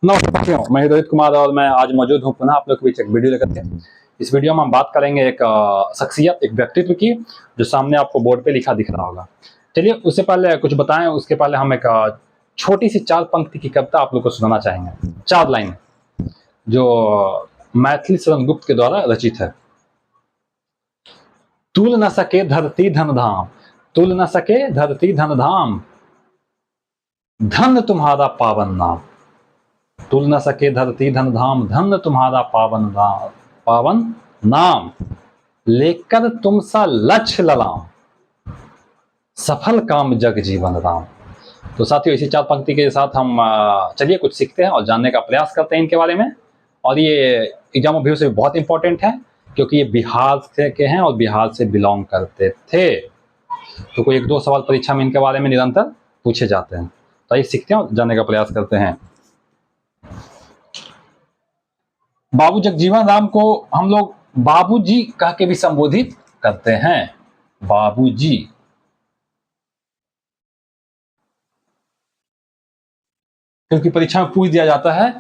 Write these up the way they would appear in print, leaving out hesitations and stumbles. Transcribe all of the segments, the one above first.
नमस्कार साथियों, मैं रोहित कुमार और मैं आज मौजूद हूं पुनः आप लोग के बीच एक वीडियो लेकर के। इस वीडियो में हम बात करेंगे एक शख्सियत, एक व्यक्तित्व की, जो सामने आपको बोर्ड पे लिखा दिख रहा होगा। चलिए उससे पहले कुछ बताएं, उसके पहले हम एक छोटी सी 4 पंक्ति की कविता आप लोग को सुनाना चाहेंगे। 4 लाइन जो मैथिली शरण गुप्त के द्वारा रचित है। तुल न सके धरती धन धाम, तुल न सके धरती धन धाम, धन तुम्हारा पावन नाम। तुल न सके धरती धन धाम, धन तुम्हारा पावन नाम। लेकर तुम सा लक्ष्य ललाम, सफल काम जग जीवन राम। तो साथियों, इसी 4 पंक्ति के साथ हम चलिए कुछ सीखते हैं और जानने का प्रयास करते हैं इनके बारे में। और ये एग्जाम व्यू से बहुत इंपॉर्टेंट है, क्योंकि ये बिहार से के हैं और बिहार से बिलोंग करते थे। तो कोई 1-2 सवाल परीक्षा में इनके बारे में निरंतर पूछे जाते हैं। तो ये सीखते हैं और जानने का प्रयास करते हैं। बाबू जगजीवन राम को हम लोग बाबूजी कह के भी संबोधित करते हैं। बाबूजी। क्योंकि परीक्षा में पूछ दिया जाता है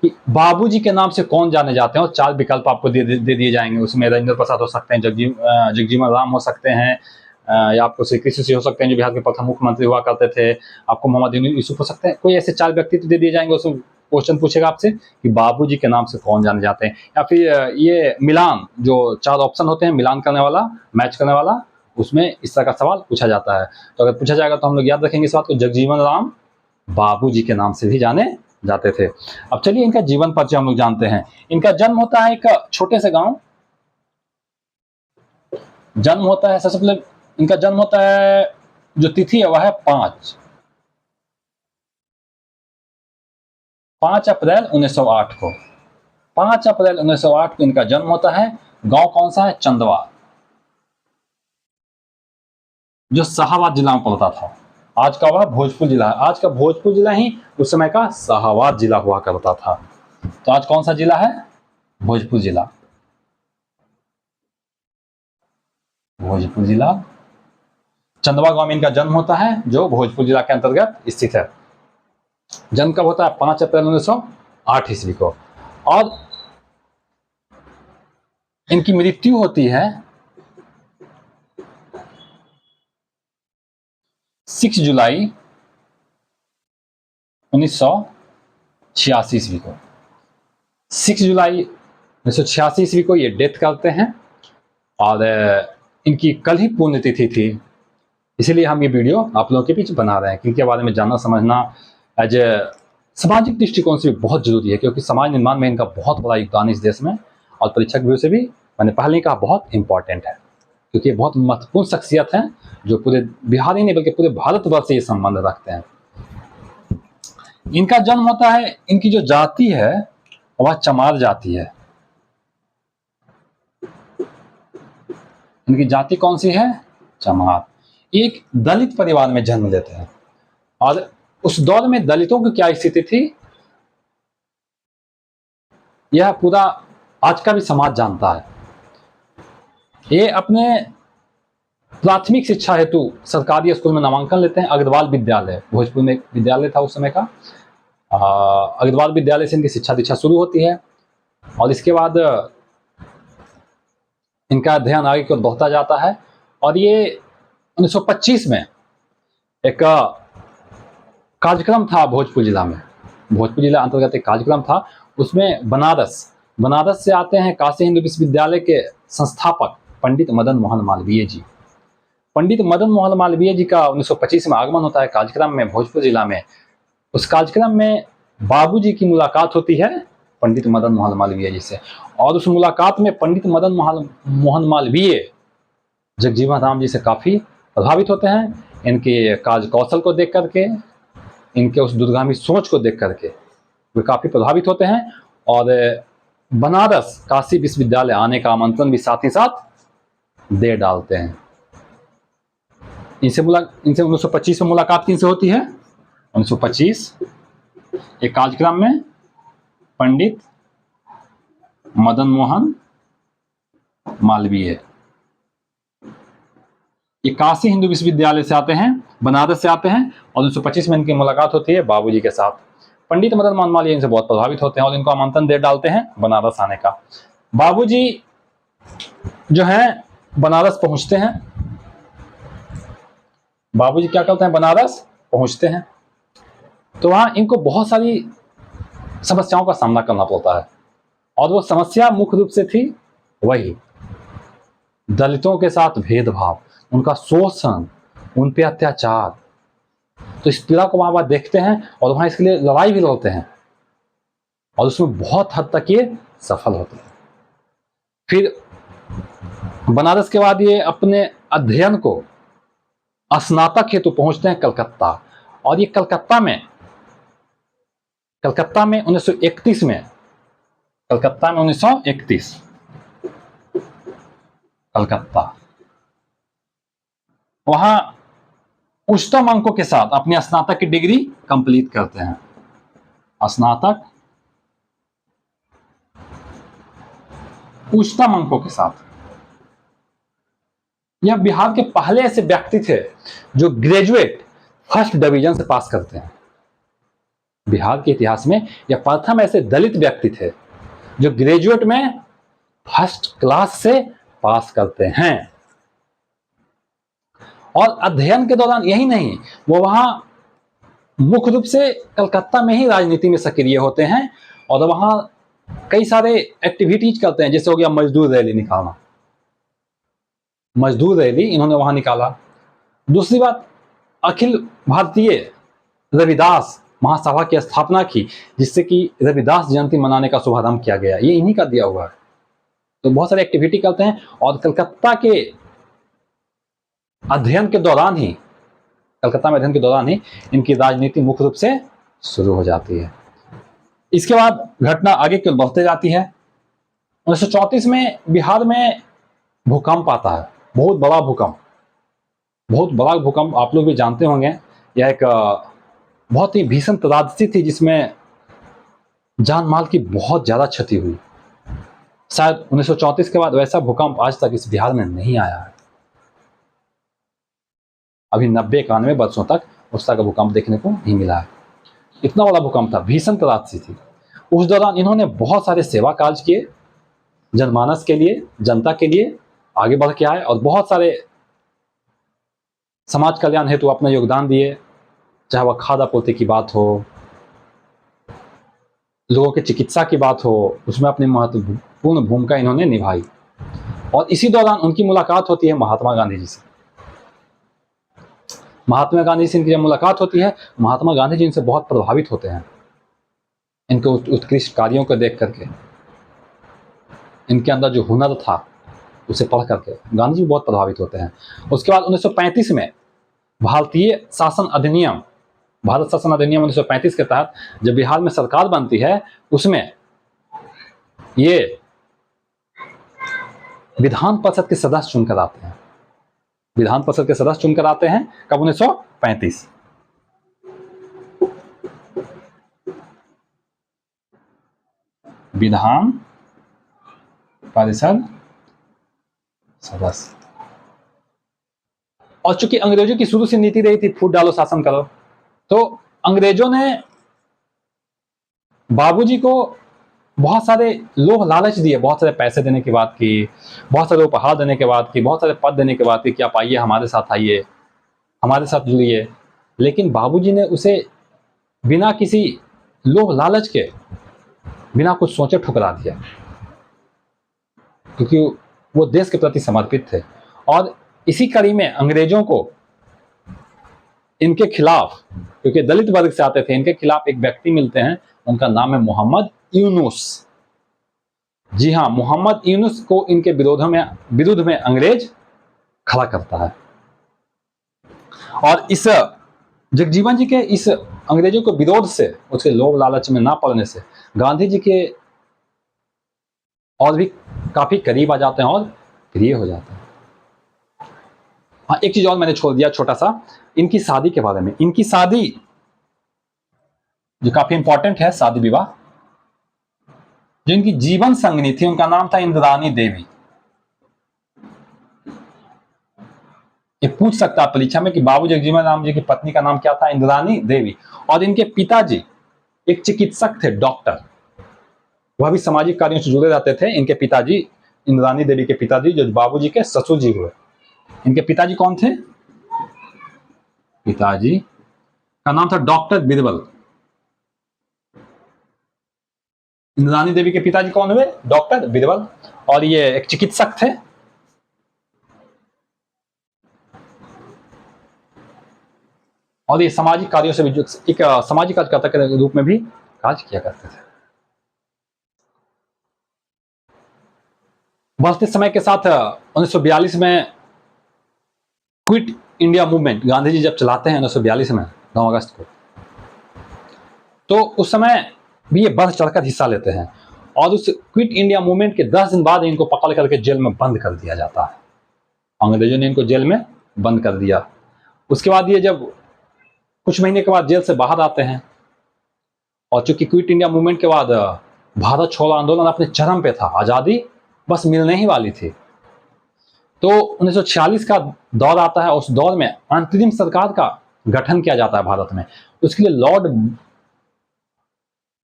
कि बाबूजी के नाम से कौन जाने जाते हैं, और 4 विकल्प आपको दे दिए जाएंगे। उसमें राजेंद्र प्रसाद हो सकते हैं, जगजीवन राम हो सकते हैं, या आपको श्री कृष्ण सिंह हो सकते हैं जो बिहार के प्रथम मुख्यमंत्री हुआ करते थे। आपको मोहम्मद यूसुफ हो सकते हैं। कोई ऐसे 4 व्यक्तित्व दे दिए जाएंगे। उसमें क्वेश्चन पूछेगा आपसे कि बाबूजी के नाम से कौन जाने जाते हैं। या फिर ये मिलान, जो 4 ऑप्शन होते हैं, मिलान करने वाला, मैच करने वाला, उसमें इस तरह का सवाल पूछा जाता है। तो अगर पूछा जाएगा तो हम लोग याद रखेंगे इस बात को, जगजीवन राम बाबूजी के नाम से भी जाने जाते थे। अब चलिए इनका जीवन परिचय हम लोग जानते हैं। इनका जन्म होता है एक छोटे से गांव। जन्म होता है, सबसे पहले इनका जन्म होता है, जो तिथि है वह है 5 अप्रैल 1908 को। 5 अप्रैल 1908 को इनका जन्म होता है। गांव कौन सा है? चंदवा, जो शाहाबाद जिला में पड़ता था। आज का वह भोजपुर जिला है। आज का भोजपुर जिला ही उस समय का शाहाबाद जिला हुआ करता था। तो आज कौन सा जिला है? भोजपुर जिला। भोजपुर जिला, चंदवा गांव में इनका जन्म होता है, जो भोजपुर जिला के अंतर्गत स्थित है। जन्म कब होता है? 5 अप्रैल 1908 ईस्वी को। और इनकी मृत्यु होती है 6 जुलाई 1986 ईस्वी को। 6 जुलाई 1986 ईस्वी को ये डेथ करते हैं। और इनकी कल ही पुण्यतिथि थी, इसीलिए हम ये वीडियो आप लोगों के बीच बना रहे हैं। इनके बारे में जानना समझना एज ए सामाजिक दृष्टिकोण से भी बहुत जरूरी है, क्योंकि समाज निर्माण में इनका बहुत बड़ा योगदान इस देश में, और परीक्षा व्यू से भी मैंने पहले ही कहा बहुत इंपॉर्टेंट है, क्योंकि ये बहुत महत्वपूर्ण शख्सियत है जो पूरे बिहार ही नहीं बल्कि पूरे भारतवर्ष से ये संबंध रखते हैं। इनका जन्म होता है, इनकी जो जाति है वह चमार जाति है। इनकी जाति कौन सी है? चमार। एक दलित परिवार में जन्म लेते हैं। और उस दौर में दलितों की क्या स्थिति थी, यह पूरा आज का भी समाज जानता है। ये अपने प्राथमिक शिक्षा हेतु सरकारी स्कूल में नामांकन लेते हैं। अग्रवाल विद्यालय, भोजपुर में एक विद्यालय था उस समय का। अग्रवाल विद्यालय से इनकी शिक्षा दीक्षा शुरू होती है, और इसके बाद इनका अध्ययन आगे की ओर बढ़ता जाता है। और ये 1925 में एक कार्यक्रम था भोजपुर जिला में। भोजपुर जिला अंतर्गत एक कार्यक्रम था, उसमें बनारस से आते हैं काशी हिंदू विश्वविद्यालय के संस्थापक पंडित मदन मोहन मालवीय जी। पंडित मदन मोहन मालवीय जी का 1925 में आगमन होता है कार्यक्रम में भोजपुर जिला में। उस कार्यक्रम में बाबूजी की मुलाकात होती है पंडित मदन मोहन मालवीय जी से, और उस मुलाकात में पंडित मदन मोहन मालवीय जगजीवन राम जी से काफी प्रभावित होते हैं। इनके कार्य कौशल को देख करके, इनके उस दूरगामी सोच को देख करके वे काफी प्रभावित होते हैं, और बनारस काशी विश्वविद्यालय आने का आमंत्रण भी साथ ही साथ दे डालते हैं। इनसे 1925 में मुलाकात किनसे होती है? 1925 एक कार्यक्रम में पंडित मदन मोहन मालवीय, ये काशी हिंदू विश्वविद्यालय से आते हैं, बनारस से आते हैं, और 1925 में इनकी मुलाकात होती है बाबूजी के साथ। पंडित मदन मोहन मालवीय इनसे बहुत प्रभावित होते हैं और इनको आमंत्रण दे डालते हैं बनारस आने का। बाबूजी जो है बनारस पहुंचते हैं। बाबूजी क्या करते हैं, बनारस पहुंचते हैं। तो वहां इनको बहुत सारी समस्याओं का सामना करना पड़ता है और वो समस्या मुख्य रूप से थी वही दलितों के साथ भेदभाव, उनका शोषण, उन पे अत्याचार। तो इस पीड़ा को वहां देखते हैं और वहां इसके लिए लड़ाई भी लड़ते हैं और उसमें बहुत हद तक ये सफल होते हैं। फिर बनारस के बाद ये अपने अध्ययन को स्नातक हेतु पहुंचते हैं कलकत्ता। और ये कलकत्ता में 1931 में कलकत्ता वहां उच्चतम अंकों के साथ अपने स्नातक की डिग्री कंप्लीट करते हैं। स्नातक उच्चतम अंकों के साथ। यह बिहार के पहले ऐसे व्यक्ति थे जो ग्रेजुएट फर्स्ट डिवीजन से पास करते हैं। बिहार के इतिहास में यह प्रथम ऐसे दलित व्यक्ति थे जो ग्रेजुएट में फर्स्ट क्लास से पास करते हैं। और अध्ययन के दौरान यही नहीं, वो वहां मुख्य रूप से कलकत्ता में ही राजनीति में सक्रिय होते हैं और वहां कई सारे एक्टिविटीज करते हैं, जैसे हो गया मजदूर रैली निकालना। मजदूर रैली इन्होंने वहां निकाला। दूसरी बात, अखिल भारतीय रविदास महासभा की स्थापना की, जिससे कि रविदास जयंती मनाने का शुभारंभ किया गया। ये इन्हीं का दिया हुआ है। तो बहुत सारे एक्टिविटी करते हैं और कलकत्ता में अध्ययन के दौरान ही इनकी राजनीति मुख्य रूप से शुरू हो जाती है। इसके बाद घटना आगे क्यों बढ़ते जाती है। 1934 में बिहार में भूकंप आता है, बहुत बड़ा भूकंप आप लोग भी जानते होंगे। यह एक बहुत ही भीषण त्रासदी थी जिसमें जान माल की बहुत ज्यादा क्षति हुई। शायद 1934 के बाद वैसा भूकंप आज तक इस बिहार में नहीं आया है। अभी 90-91 वर्षों तक उस तरह का भूकंप देखने को नहीं मिला है। इतना बड़ा भूकंप था, भीषण त्रासदी थी। उस दौरान इन्होंने बहुत सारे सेवा कार्य किए, जनमानस के लिए, जनता के लिए आगे बढ़ के आए और बहुत सारे समाज कल्याण हेतु अपना योगदान दिए। चाहे वह खाद्य आपूर्ति की बात हो, लोगों की चिकित्सा की बात हो, उसमें अपनी महत्वपूर्ण भूमिका इन्होंने निभाई। और इसी दौरान उनकी मुलाकात होती है महात्मा गांधी जी से। महात्मा गांधी से इनकी जब मुलाकात होती है, महात्मा गांधी जी इनसे बहुत प्रभावित होते हैं। इनके उत्कृष्ट कार्यों को देख करके, इनके अंदर जो हुनर था उसे पढ़ करके गांधी जी बहुत प्रभावित होते हैं। उसके बाद 1935 में भारत शासन अधिनियम 1935 के तहत जब बिहार में सरकार बनती है, उसमें ये विधान परिषद के सदस्य चुनकर आते हैं। विधान परिषद के सदस्य चुनकर आते हैं कब, 1935। विधान परिषद सदस्य। और चूंकि अंग्रेजों की शुरू से नीति रही थी फूट डालो शासन करो, तो अंग्रेजों ने बाबूजी को बहुत सारे लोभ लालच दिए, बहुत सारे पैसे देने की बात की, बहुत सारे उपहार देने के बाद की, बहुत सारे पद देने के बाद की कि आप आइए हमारे साथ, आइए हमारे साथ जुड़िए। लेकिन बाबूजी ने उसे बिना किसी लोभ लालच के, बिना कुछ सोचे ठुकरा दिया, क्योंकि वो देश के प्रति समर्पित थे। और इसी कड़ी में अंग्रेजों को इनके खिलाफ, क्योंकि दलित वर्ग से आते थे, इनके खिलाफ एक व्यक्ति मिलते हैं, उनका नाम है मोहम्मद यूनुस। जी हाँ, मोहम्मद यूनुस को इनके विरुद्ध में अंग्रेज खड़ा करता है। और इस जगजीवन जी के इस अंग्रेजों के विरोध से, उसके लोभ लालच में ना पड़ने से गांधी जी के और भी काफी करीब आ जाते हैं और प्रिय हो जाते हैं। हाँ, एक चीज और मैंने छोड़ दिया छोटा सा, इनकी शादी के बारे में। इनकी शादी जो काफी इंपॉर्टेंट है, शादी विवाह। जो इनकी जीवन संगिनी थी उनका नाम था इंद्रानी देवी। ये पूछ सकता है परीक्षा में कि बाबू जगजीवन राम जी की पत्नी का नाम क्या था, इंद्रानी देवी। और इनके पिताजी एक चिकित्सक थे, डॉक्टर, वह भी सामाजिक कार्यों से जुड़े रहते थे। इनके पिताजी, इंद्रानी देवी के पिताजी, जो बाबूजी के ससुर जी हुए, इनके पिताजी कौन थे? पिताजी का नाम था डॉक्टर बिरबल। इंद्रानी देवी के पिताजी कौन हुए? डॉक्टर बिरबल। और ये एक चिकित्सक थे। और ये सामाजिक कार्यों से भी एक सामाजिक कार्यकर्ता के रूप में भी कार्य किया करते थे। बढ़ते समय के साथ 1942 में quit India movement Gandhi ji जब चलाते हैं 1942 में 9 अगस्त को, तो उस समय भी ये बढ़ चढ़कर हिस्सा लेते हैं। और उस क्विट इंडिया मूवमेंट के 10 दिन बाद इनको पकड़ करके जेल में बंद कर दिया जाता है। अंग्रेजों ने इनको जेल में बंद कर दिया। उसके बाद ये जब कुछ महीने के बाद जेल से बाहर आते हैं, और चूंकि क्विट इंडिया मूवमेंट के बाद भारत छोड़ो आंदोलन अपने चरम पे था, आजादी बस मिलने ही वाली थी, तो 1946 का दौर आता है। उस दौर में अंतरिम सरकार का गठन किया जाता है भारत में। उसके लिए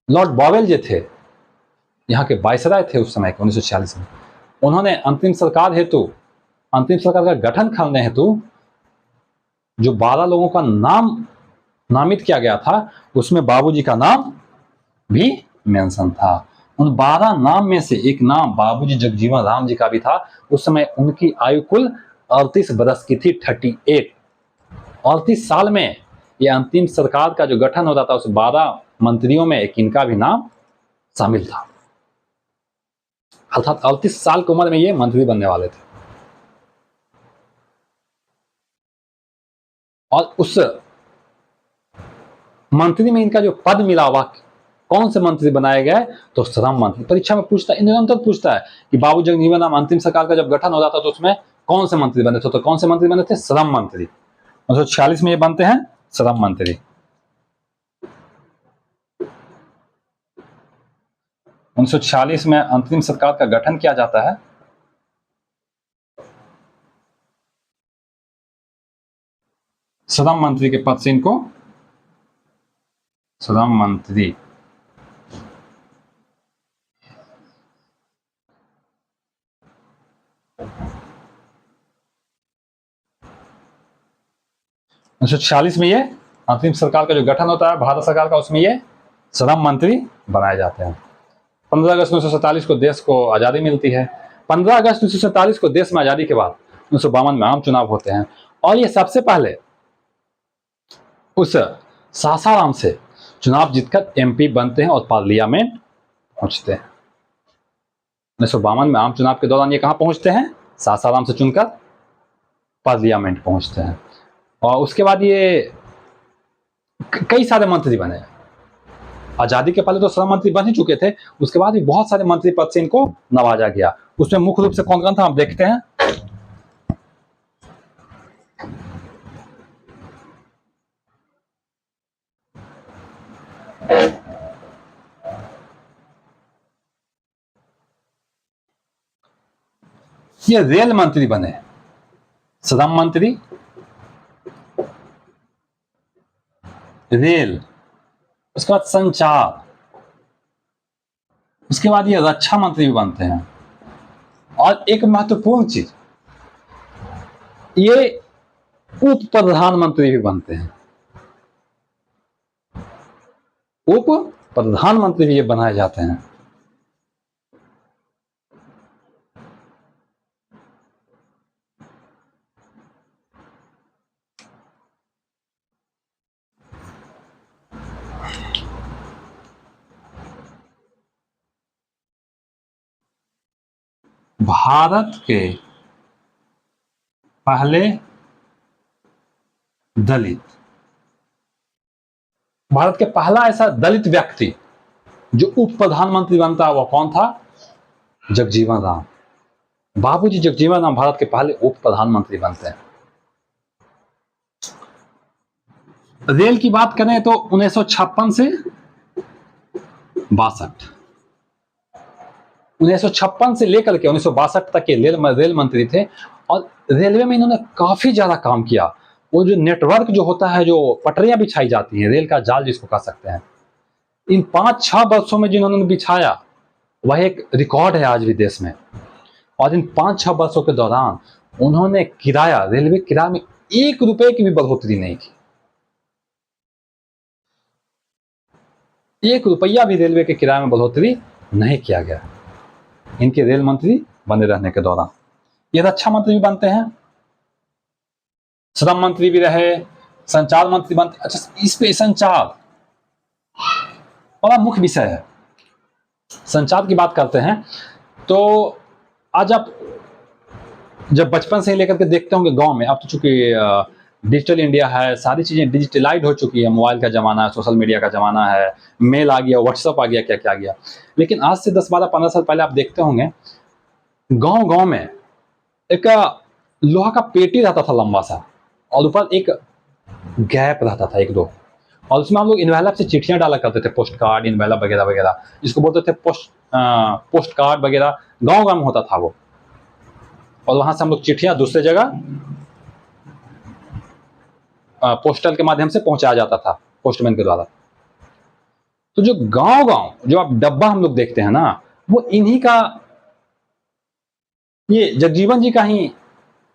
लॉर्ड बॉवेल जो थे, यहाँ के वायसराय थे उस समय के 1946 में, उन्होंने अंतरिम सरकार का गठन करने हेतु जो 12 लोगों का नाम नामित किया गया था, उसमें बाबूजी का नाम भी मेंशन था। उन 12 नाम में से एक नाम बाबूजी जगजीवन राम जी का भी था। उस समय उनकी आयु कुल 38 बरस की थी, 38। 38 साल में यह अंतिम सरकार का जो गठन होता था, उस 12 मंत्रियों में एक इनका भी नाम शामिल था। अर्थात 38 साल की उम्र में ये मंत्री बनने वाले थे। और उस मंत्री में इनका जो पद मिला हुआ, कौन से मंत्री बनाए गए? तो श्रम मंत्री। परीक्षा में पूछता है, निरंतर पूछता है कि बाबू जगजीवन राम अंतिम सरकार का जब गठन हो जाता तो उसमें कौन से मंत्री बने थे? तो कौन से मंत्री बने थे? श्रम मंत्री। 1946 में ये बनते हैं श्रम मंत्री। 1946 में अंतरिम सरकार का गठन किया जाता है। श्रम मंत्री के पद से इनको श्रम मंत्री (1946) में ये अंतरिम सरकार का जो गठन होता है भारत सरकार का, उसमें ये श्रम मंत्री बनाए जाते हैं। 15 अगस्त 1947 को देश को आज़ादी मिलती है। 15 अगस्त 1947 को देश में आज़ादी के बाद 1952 में आम चुनाव होते हैं, और ये सबसे पहले उस सासाराम से चुनाव जीतकर एमपी बनते हैं और पार्लियामेंट पहुंचते हैं। 1952 में आम चुनाव के दौरान ये कहां पहुंचते हैं? सासाराम से चुनकर पार्लियामेंट पहुंचते हैं। और उसके बाद ये कई सारे मंत्री बने। आजादी के पहले तो श्रम मंत्री बन ही चुके थे, उसके बाद भी बहुत सारे मंत्री पद से इनको नवाजा गया। उसमें मुख्य रूप से कौन कौन था हम देखते हैं। ये रेल मंत्री बने, श्रम मंत्री, रेल, उसके बाद संचार, उसके बाद ये रक्षा मंत्री भी बनते हैं। और एक महत्वपूर्ण चीज, ये उप प्रधानमंत्री भी बनते हैं। उप प्रधानमंत्री भी ये बनाए जाते हैं। भारत के पहले दलित, भारत के पहला ऐसा दलित व्यक्ति जो उप प्रधानमंत्री बनता है, वह कौन था? जगजीवन राम। बाबूजी जगजीवन राम भारत के पहले उप प्रधानमंत्री बनते हैं। रेल की बात करें तो 1956 से 62, 1956 से लेकर के 1962 तक के रेल मंत्री थे। और रेलवे में इन्होंने काफी ज्यादा काम किया। वो जो नेटवर्क जो होता है, जो पटरियां बिछाई जाती हैं, रेल का जाल जिसको कह सकते हैं, इन 5-6 वर्षों में जिन्होंने बिछाया वह एक रिकॉर्ड है आज भी देश में। और इन 5-6 वर्षों के दौरान उन्होंने किराया, रेलवे किराए में 1 रुपए की भी बढ़ोतरी नहीं की। 1 रुपया भी रेलवे के किराए में बढ़ोतरी नहीं किया गया इनके रेल मंत्री बने रहने के दौरान। ये रक्षा मंत्री भी बनते हैं, श्रम मंत्री भी रहे, संचार मंत्री बनते। अच्छा, इस पे संचार बड़ा मुख्य विषय है। संचार की बात करते हैं तो आज आप जब बचपन से ही लेकर के देखते होंगे गांव में, अब तो चूंकि डिजिटल इंडिया है, सारी चीजें डिजिटलाइज हो चुकी है, मोबाइल का जमाना है, सोशल मीडिया का जमाना है, मेल आ गया, व्हाट्सएप आ गया, क्या क्या आ गया। लेकिन आज से 10-12-15 साल पहले आप देखते होंगे गांव गांव में एक लोहा का पेटी रहता था लंबा सा, और ऊपर एक गैप रहता था 1-2, और उसमें हम लोग इन्वेलप से चिट्ठियां डाला करते थे, पोस्ट कार्ड, इन्वेलप वगैरह वगैरह, जिसको बोलते थे पोस्ट कार्ड वगैरह। गांव गांव में होता था वो, और वहां से हम लोग चिट्ठियां दूसरे जगह पोस्टल के माध्यम से पहुंचाया जाता था, पोस्टमैन के द्वारा। तो जो गांव गांव जो आप डब्बा हम लोग देखते हैं ना, वो इन्हीं का, ये जगजीवन जी का ही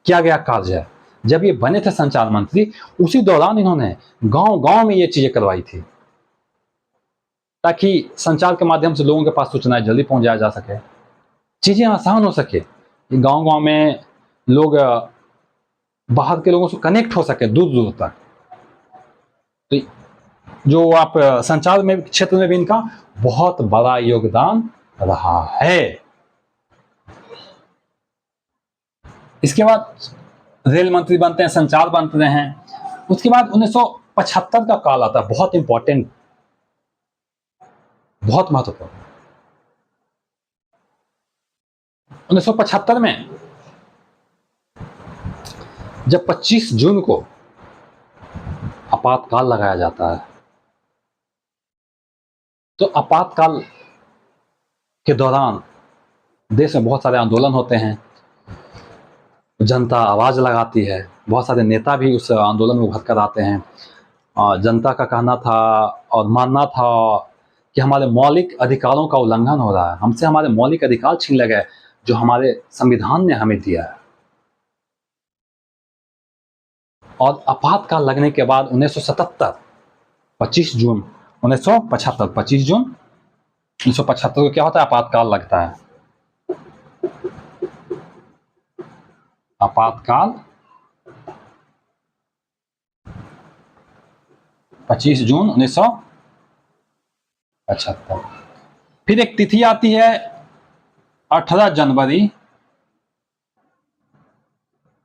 किया गया कार्य है। जब ये बने थे संचार मंत्री, उसी दौरान इन्होंने गांव गांव में ये चीजें करवाई थी, ताकि संचार के माध्यम से लोगों के पास सूचनाएं जल्दी पहुंचाया जा सके, चीजें आसान हो सके, गांव गांव में लोग बाहर के लोगों से कनेक्ट हो सके दूर दूर तक। तो जो आप संचार में क्षेत्र में भी इनका बहुत बड़ा योगदान रहा है। इसके बाद रेल मंत्री बनते हैं, संचार बनते हैं। उसके बाद 1975 का काल आता है, बहुत इंपॉर्टेंट, बहुत महत्वपूर्ण। 1975 में जब 25 जून को आपातकाल लगाया जाता है, तो आपातकाल के दौरान देश में बहुत सारे आंदोलन होते हैं, जनता आवाज लगाती है, बहुत सारे नेता भी उस आंदोलन में उभर कर आते हैं। जनता का कहना था और मानना था कि हमारे मौलिक अधिकारों का उल्लंघन हो रहा है, हमसे हमारे मौलिक अधिकार छीन ले गए जो हमारे संविधान ने हमें दिया है। और आपातकाल लगने के बाद 1977 25 जून 1975 25 जून 1975 को क्या होता है, आपातकाल लगता है। आपातकाल 25 जून 1975। फिर एक तिथि आती है 18 जनवरी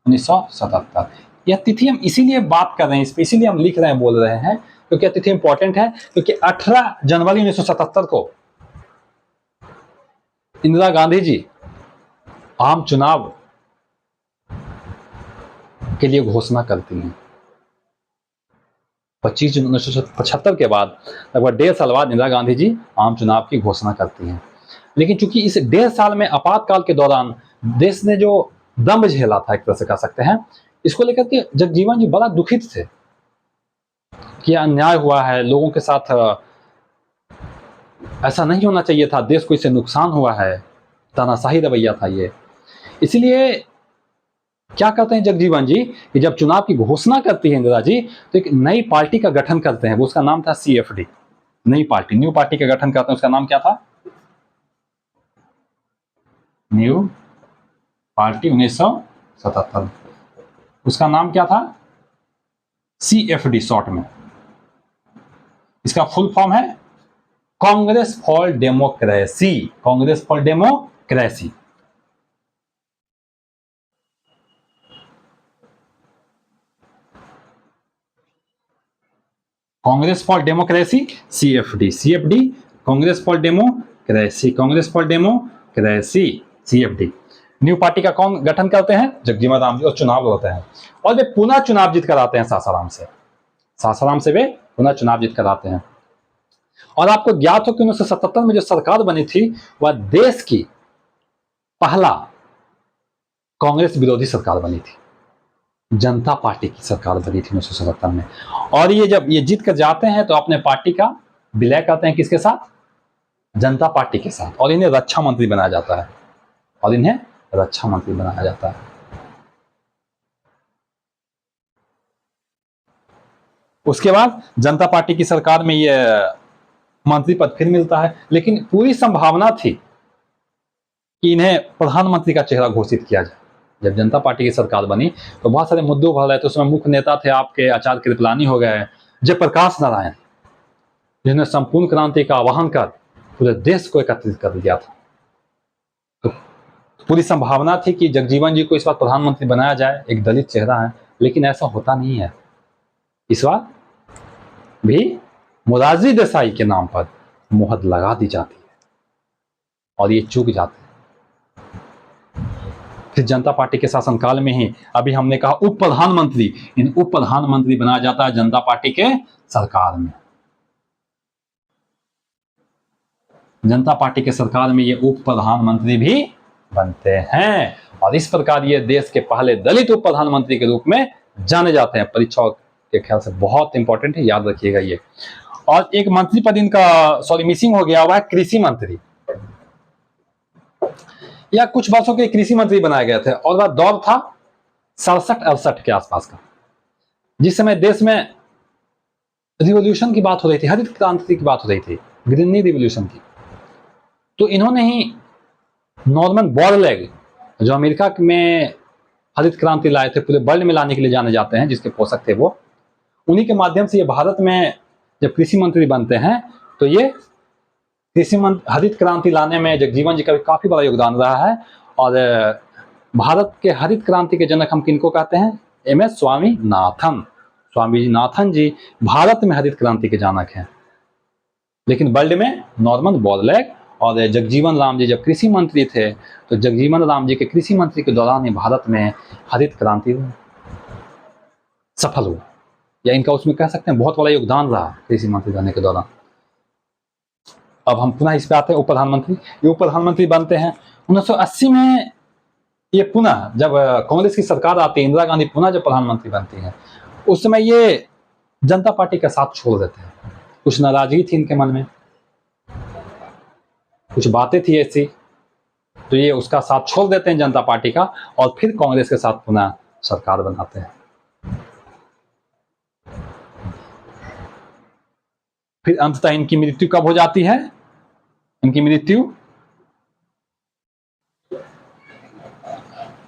1977। यह तिथि हम इसीलिए बात कर रहे हैं, इसीलिए हम लिख रहे हैं, बोल रहे हैं, क्योंकि यह तिथि इंपॉर्टेंट है, क्योंकि 18 जनवरी 1977 को इंदिरा गांधी जी आम चुनाव के लिए घोषणा करती हैं। 25 जून 1975 के बाद लगभग 1.5 साल बाद इंदिरा गांधी जी आम चुनाव की घोषणा करती हैं। लेकिन चूंकि इस 1.5 साल में आपातकाल के दौरान देश ने जो दम झेला था, एक तरह से कह सकते हैं, इसको लेकर के जगजीवन जी बड़ा दुखित थे कि अन्याय हुआ है लोगों के साथ, ऐसा नहीं होना चाहिए था, देश को इससे नुकसान हुआ है, तानाशाही रवैया था ये। इसलिए क्या करते हैं जगजीवन जी कि जब चुनाव की घोषणा करती है इंदिरा जी, तो एक नई पार्टी का गठन करते हैं, वो उसका नाम था CFD, नई पार्टी, न्यू पार्टी का गठन करते हैं। उसका नाम क्या था, न्यू पार्टी 1977। उसका नाम क्या था, CFD शॉर्ट में। इसका फुल फॉर्म है Congress for democracy, Congress for democracy. Congress for democracy, CFD, Congress for democracy, Congress for democracy, CFD। New party का कौन गठन करते हैं, जगजीवन राम जी, और चुनाव लड़ते हैं, और वे पुनः चुनाव जीत कर आते हैं सासाराम से। सासाराम से वे पुनः चुनाव जीत कर आते हैं। और आपको ज्ञात हो कि 1977 में जो सरकार बनी थी, वह देश की पहला कांग्रेस विरोधी सरकार बनी थी, जनता पार्टी की सरकार बनी थी 1977 में। और ये जब ये जीत कर जाते हैं तो अपने पार्टी का विलय करते हैं किसके साथ? जनता पार्टी के साथ, और इन्हें रक्षा मंत्री बनाया जाता है, और इन्हें रक्षा मंत्री बनाया जाता है। उसके बाद जनता पार्टी की सरकार में ये मंत्री पद फिर मिलता है, लेकिन पूरी संभावना थी कि इन्हें प्रधानमंत्री का चेहरा घोषित किया जाए। जब जनता पार्टी की सरकार बनी तो बहुत सारे मुद्दे उभर रहे थे। उसमें मुख्य नेता थे आपके आचार्य कृपलानी हो गए, जयप्रकाश नारायण, जिन्होंने संपूर्ण क्रांति का आह्वान कर पूरे देश को एकत्रित कर दिया था। तो पूरी संभावना थी कि जगजीवन जी को इस बार प्रधानमंत्री बनाया जाए, एक दलित चेहरा है, लेकिन ऐसा होता नहीं है। इस बार भी मोरारजी देसाई के नाम पर मुहर लगा दी जाती है और ये चूक जाते हैं। फिर जनता पार्टी के शासनकाल में ही अभी हमने कहा उप प्रधानमंत्री, इन उप प्रधानमंत्री बनाया जाता है जनता पार्टी के सरकार में। जनता पार्टी के सरकार में ये उप प्रधानमंत्री भी बनते हैं, और इस प्रकार ये देश के पहले दलित उप प्रधानमंत्री के रूप में जाने जाते हैं। परीक्षाओं के ख्याल से बहुत इंपॉर्टेंट है, याद रखिएगा ये। और एक मंत्री पद इनका मिसिंग हो गया हुआ है, कृषि मंत्री। या कुछ वर्षों के कृषि मंत्री बनाए गए थे, और वह दौर था 67-68 के आसपास का, जिस समय देश में रिवॉल्यूशन की बात हो रही थी, हरित क्रांति की बात हो रही थी, ग्रीन रिवॉल्यूशन की। तो इन्होंने ही नॉर्मन बोरलैग, जो अमेरिका में हरित क्रांति लाए थे, पूरे वर्ल्ड में लाने के लिए जाने जाते हैं, जिसके पोषक थे वो, उन्हीं के माध्यम से ये भारत में जब कृषि मंत्री बनते हैं तो ये हरित क्रांति लाने में जगजीवन जी का भी काफी बड़ा योगदान रहा है। और भारत के हरित क्रांति के जनक हम किनको कहते हैं? एम.एस. स्वामीनाथन। स्वामीनाथन जी भारत में हरित क्रांति के जनक हैं, लेकिन वर्ल्ड में नॉर्मन बोरलैग और जगजीवन राम जी जब कृषि मंत्री थे, तो जगजीवन राम जी के कृषि मंत्री के दौरान ही भारत में हरित क्रांति सफल हुआ, या इनका उसमें कह सकते हैं बहुत बड़ा योगदान रहा कृषि मंत्री रहने के दौरान। अब हम पुनः इस पे आते हैं उप प्रधानमंत्री। ये उप प्रधानमंत्री बनते हैं 1980 में। ये पुनः जब कांग्रेस की सरकार आती है, इंदिरा गांधी पुनः जब प्रधानमंत्री बनती है, उस समय ये जनता पार्टी का साथ छोड़ देते हैं। कुछ नाराजगी थी इनके मन में, कुछ बातें थी ऐसी, तो ये उसका साथ छोड़ देते हैं जनता पार्टी का, और फिर कांग्रेस के साथ पुनः सरकार बनाते हैं। फिर अंततः इनकी मृत्यु कब हो जाती है? इनकी मृत्यु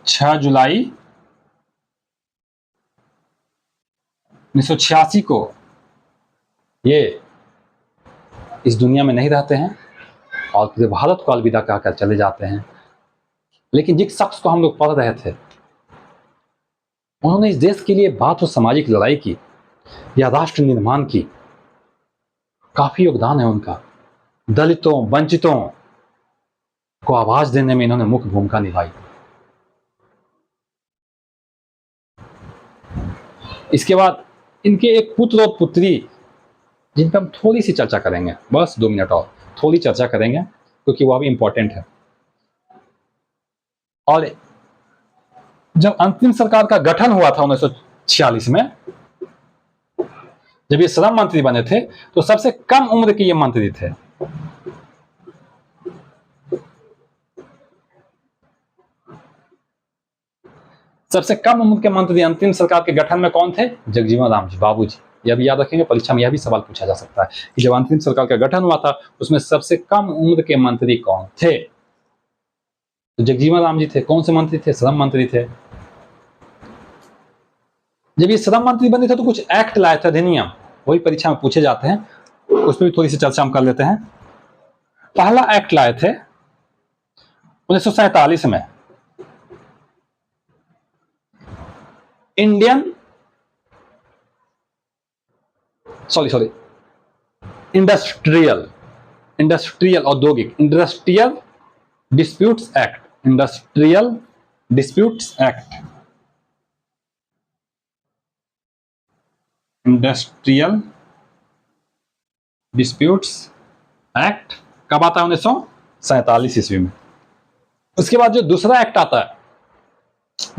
6 जुलाई 1986 को ये इस दुनिया में नहीं रहते हैं और पूरे भारत को अलविदा कहकर चले जाते हैं। लेकिन जिस शख्स को हम लोग पढ़ रहे थे, उन्होंने इस देश के लिए बात और सामाजिक लड़ाई की या राष्ट्र निर्माण की, काफी योगदान है उनका। दलितों, वंचितों को आवाज देने में इन्होंने मुख्य भूमिका निभाई। इसके बाद इनके एक पुत्र और पुत्री, जिन पर हम थोड़ी सी चर्चा करेंगे, बस 2 मिनट और थोड़ी चर्चा करेंगे, क्योंकि वह भी इंपॉर्टेंट है। और जब अंतिम सरकार का गठन हुआ था 1946 में, जब ये श्रम मंत्री बने थे, तो सबसे कम उम्र के ये मंत्री थे। सबसे कम उम्र के मंत्री अंतिम सरकार के गठन में कौन थे? जगजीवन राम जी, बाबूजी। यह भी याद रखेंगे, परीक्षा में यह भी सवाल पूछा जा सकता है कि जब अंतिम सरकार का गठन हुआ था, उसमें सबसे कम उम्र के मंत्री कौन थे? तो जगजीवन राम जी थे। कौन से मंत्री थे? श्रम मंत्री थे। जब ये श्रम मंत्री बने थे तो कुछ एक्ट लाए थे, अधिनियम, वही परीक्षा में पूछे जाते हैं, उस पर भी थोड़ी सी चर्चा हम कर लेते हैं। पहला एक्ट लाए थे 1947 में, इंडस्ट्रियल औद्योगिक industrial disputes act. Industrial disputes act industrial disputes act कब आता है? 1947 ईस्वी में। उसके बाद जो दूसरा एक्ट आता है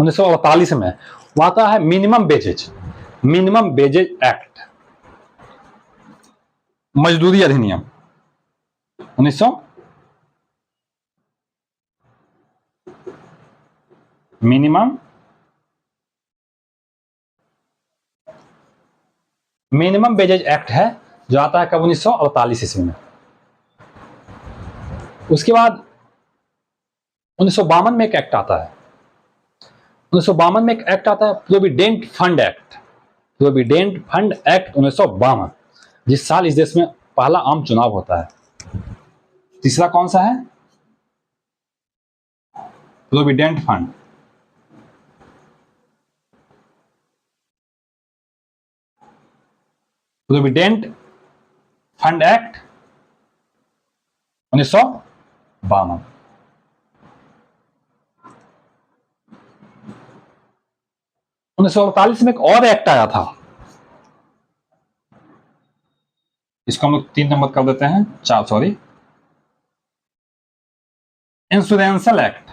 1948 में, वो आता है मिनिमम वेजेज एक्ट। मजदूरी अधिनियम 1900 मिनिमम वेजेज एक्ट है, जो आता है कब 1948 ईस्वी में। उसके बाद 1952 में एक एक्ट आता है, 1952 में एक एक्ट आता है provident fund act, provident fund act 1952, जिस साल इस देश में पहला आम चुनाव होता है। तीसरा कौन सा है? Provident fund, provident fund act 1952। उन्नीस सौ 1948 में एक और एक्ट आया था, इसको हम लोग 3 नंबर कर देते हैं, 4 सॉरी, इंश्योरेंशियल एक्ट,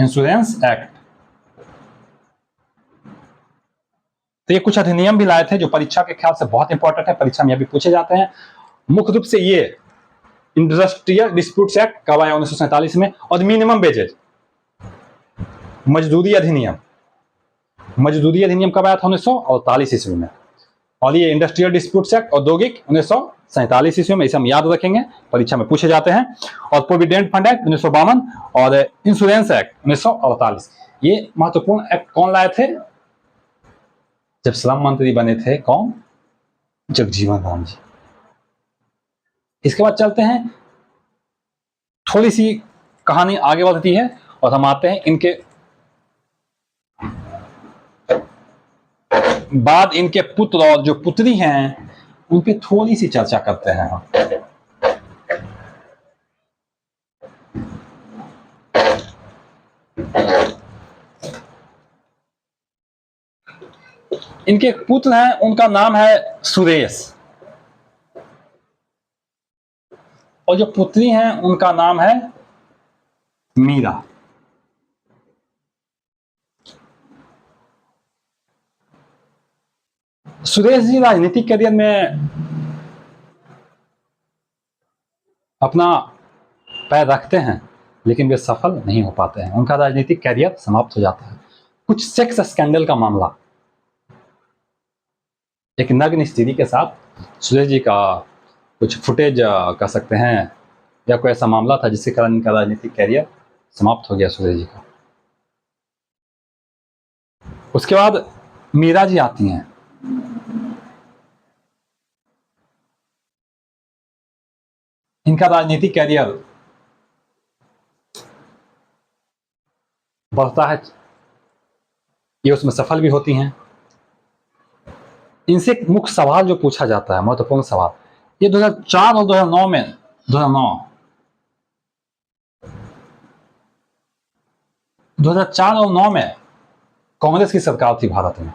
इंश्योरेंस एक्ट। तो ये कुछ अधिनियम भी लाए थे जो परीक्षा के ख्याल से बहुत इंपॉर्टेंट है, परीक्षा में ये भी पूछे जाते हैं। मुख्य रूप से ये इंडस्ट्रियल डिस्प्यूट्स एक्ट कब आया? 1947 में। और मिनिमम वेजेज, मजदूरी अधिनियम, मजदूरी अधिनियम कब आया था? 1948 ईस्वी में। और ये इंडस्ट्रियल डिस्प्यूट्स एक्ट औद्योगिक 1947 ईस्वी में, इसे हम याद रखेंगे, परीक्षा में पूछे जाते हैं। और प्रोविडेंट फंड एक्ट 1952 और इंश्योरेंस एक्ट 1948। ये महत्वपूर्ण एक्ट कौन लाए थे? जब श्रम मंत्री बने थे कौन? जगजीवन राम जी। इसके बाद चलते हैं, थोड़ी सी कहानी आगे बढ़ती है और हम आते हैं इनके बाद इनके पुत्र और जो पुत्री हैं उन पे थोड़ी सी चर्चा करते हैं हम। इनके एक पुत्र हैं, उनका नाम है सुरेश, और जो पुत्री हैं उनका नाम है मीरा। सुरेश जी राजनीतिक करियर में अपना पैर रखते हैं, लेकिन वे सफल नहीं हो पाते हैं, उनका राजनीतिक करियर समाप्त हो जाता है। कुछ सेक्स स्कैंडल का मामला, एक नग्न स्त्री के साथ सुरेश जी का कुछ फुटेज कह सकते हैं, या कोई ऐसा मामला था जिसके कारण इनका राजनीतिक कैरियर समाप्त हो गया सुरेश जी का। उसके बाद मीरा जी आती हैं। इनका राजनीतिक कैरियर बढ़ता है, ये उसमें सफल भी होती हैं। इनसे एक मुख्य सवाल जो पूछा जाता है, महत्वपूर्ण सवाल, ये 2004 और 2009 में 2004 और 9 में कांग्रेस की सरकार थी भारत में।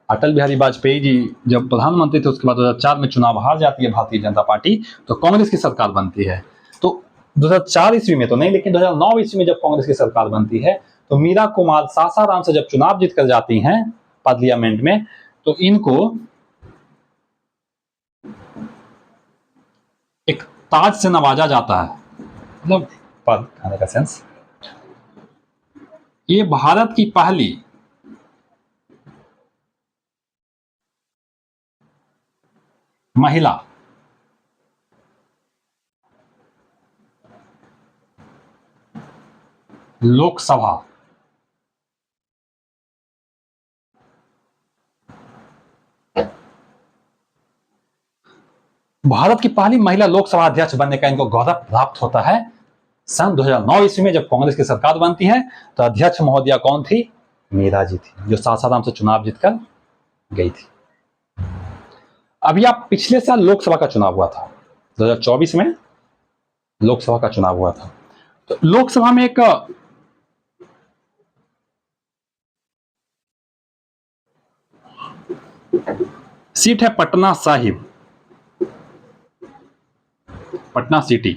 अटल बिहारी वाजपेयी जी जब प्रधानमंत्री थे, उसके बाद 2004 में चुनाव हार जाती है भारतीय जनता पार्टी, तो कांग्रेस की सरकार बनती है। तो 2004 ईस्वी में तो नहीं, लेकिन 2009 ईस्वी में जब कांग्रेस की सरकार बनती है, तो मीरा कुमार सासाराम से जब चुनाव जीत कर जाती हैं पार्लियामेंट में, तो इनको एक ताज से नवाजा जाता है, मतलब पद खाने का सेंस। ये भारत की पहली महिला लोकसभा भारत की पहली महिला लोकसभा अध्यक्ष बनने का इनको गौरव प्राप्त होता है। सन 2009 ईस्वी में जब कांग्रेस की सरकार बनती है, तो अध्यक्ष महोदया कौन थी? मीरा जी थी, जो सासाराम से चुनाव जीतकर गई थी। अभी आप पिछले साल लोकसभा का चुनाव हुआ था, 2024 में लोकसभा का चुनाव हुआ था। तो लोकसभा में एक सीट है पटना साहिब, पटना सिटी।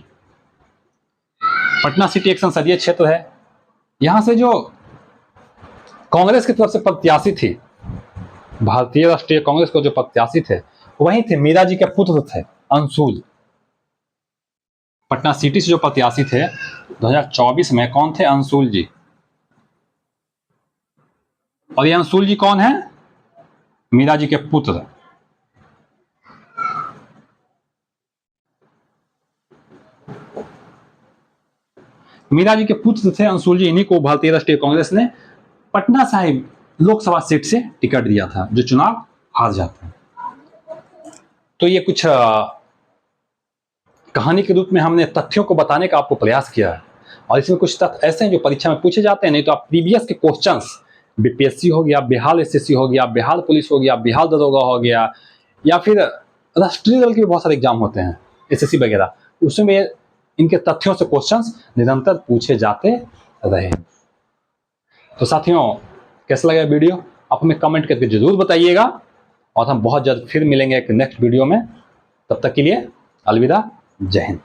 पटना सिटी एक संसदीय क्षेत्र है। यहां से जो कांग्रेस की तरफ से प्रत्याशी थी भारतीय राष्ट्रीय कांग्रेस को जो प्रत्याशी थे वही थे, मीरा जी के पुत्र थे अंशुल। पटना सिटी से जो प्रत्याशी थे 2024 में कौन थे? अंशुल जी। और ये अंशुल जी कौन है? मीरा जी के पुत्र। मीरा जी के पुत्र थे अंशुल जी, इन्हीं को भारतीय राष्ट्रीय कांग्रेस ने पटना साहिब लोकसभा सीट से टिकट दिया था, जो चुनाव हार जाते हैं। तो ये कुछ कहानी के रूप में हमने तथ्यों को बताने का आपको प्रयास किया है, और इसमें कुछ तथ्य ऐसे हैं जो परीक्षा में पूछे जाते हैं, नहीं तो आप प्रीवियस के क्वेश्चंस, बीपीएससी हो गया, बिहार एसएससी हो गया, बिहार पुलिस हो गया, बिहार दरोगा हो गया, या फिर राष्ट्रीय दल के भी बहुत सारे एग्जाम होते हैं एसएससी वगैरह, उसमें इनके तथ्यों से क्वेश्चंस निरंतर पूछे जाते रहे। तो साथियों, कैसा लगा वीडियो आप हमें कमेंट करके जरूर बताइएगा, और हम बहुत जल्द फिर मिलेंगे एक नेक्स्ट वीडियो में। तब तक के लिए अलविदा, जय हिंद।